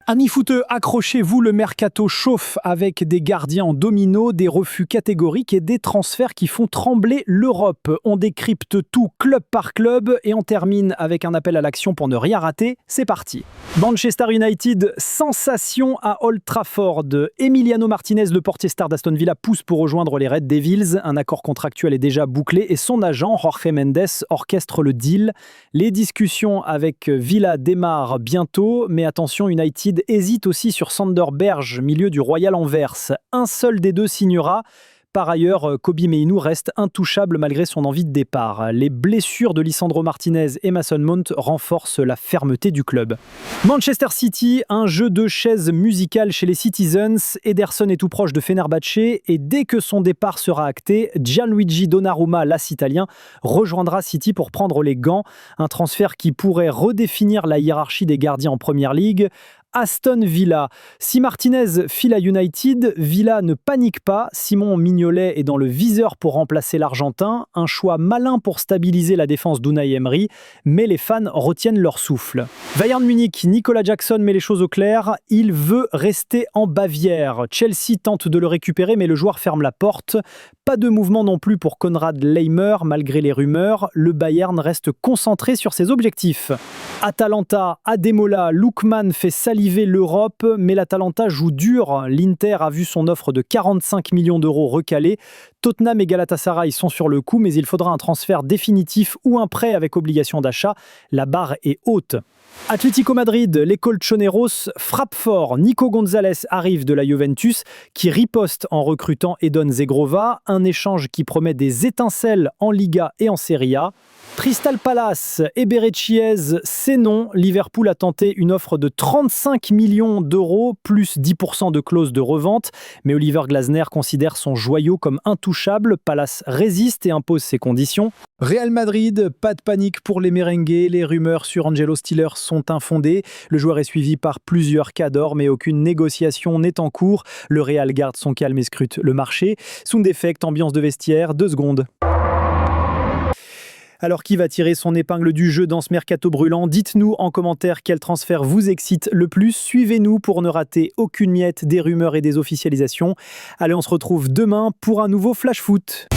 Amis footeux, accrochez-vous, le mercato chauffe avec des gardiens en domino, des refus catégoriques et des transferts qui font trembler l'Europe. On décrypte tout club par club et on termine avec un appel à l'action pour ne rien rater. C'est parti. Manchester United, sensation à Old Trafford. Emiliano Martinez, le portier star d'Aston Villa, pousse pour rejoindre les Red Devils. Un accord contractuel est déjà bouclé et son agent, Jorge Mendes, orchestre le deal. Les discussions avec Villa démarrent bientôt, mais attention, United hésite aussi sur Sander Berge, milieu du Royal Anvers. Un seul des deux signera. Par ailleurs, Kobbie Mainoo reste intouchable malgré son envie de départ. Les blessures de Lisandro Martinez et Mason Mount renforcent la fermeté du club. Manchester City, un jeu de chaises musicales chez les Citizens. Ederson est tout proche de Fenerbahçe et dès que son départ sera acté, Gianluigi Donnarumma, l'as italien, rejoindra City pour prendre les gants. Un transfert qui pourrait redéfinir la hiérarchie des gardiens en Premier League. Aston Villa. Si Martinez file à United, Villa ne panique pas. Simon Mignolet est dans le viseur pour remplacer l'Argentin. Un choix malin pour stabiliser la défense d'Unai Emery, mais les fans retiennent leur souffle. Bayern Munich, Nicolas Jackson met les choses au clair. Il veut rester en Bavière. Chelsea tente de le récupérer, mais le joueur ferme la porte. Pas de mouvement non plus pour Konrad Laimer, malgré les rumeurs. Le Bayern reste concentré sur ses objectifs. Atalanta, Ademola, Lookman fait saliver l'Europe, mais l'Atalanta joue dur. L'Inter a vu son offre de 45 millions d'euros recalée. Tottenham et Galatasaray sont sur le coup, mais il faudra un transfert définitif ou un prêt avec obligation d'achat. La barre est haute. Atlético Madrid, les Colchoneros frappent fort. Nico Gonzalez arrive de la Juventus qui riposte en recrutant Edon Zegrova, un échange qui promet des étincelles en Liga et en Serie A. Crystal Palace, Eberechi Eze, c'est non. Liverpool a tenté une offre de 35 millions d'euros plus 10% de clause de revente, mais Oliver Glasner considère son joyau comme intouchable. Palace résiste et impose ses conditions. Real Madrid, pas de panique pour les merengues, les rumeurs sur Angelo Stiller sont infondées. Le joueur est suivi par plusieurs cadors, mais aucune négociation n'est en cours. Le Real garde son calme et scrute le marché. Sound effect, ambiance de vestiaire, 2 secondes. Alors qui va tirer son épingle du jeu dans ce mercato brûlant? Dites-nous en commentaire quel transfert vous excite le plus. Suivez-nous pour ne rater aucune miette des rumeurs et des officialisations. Allez, on se retrouve demain pour un nouveau Flash Foot.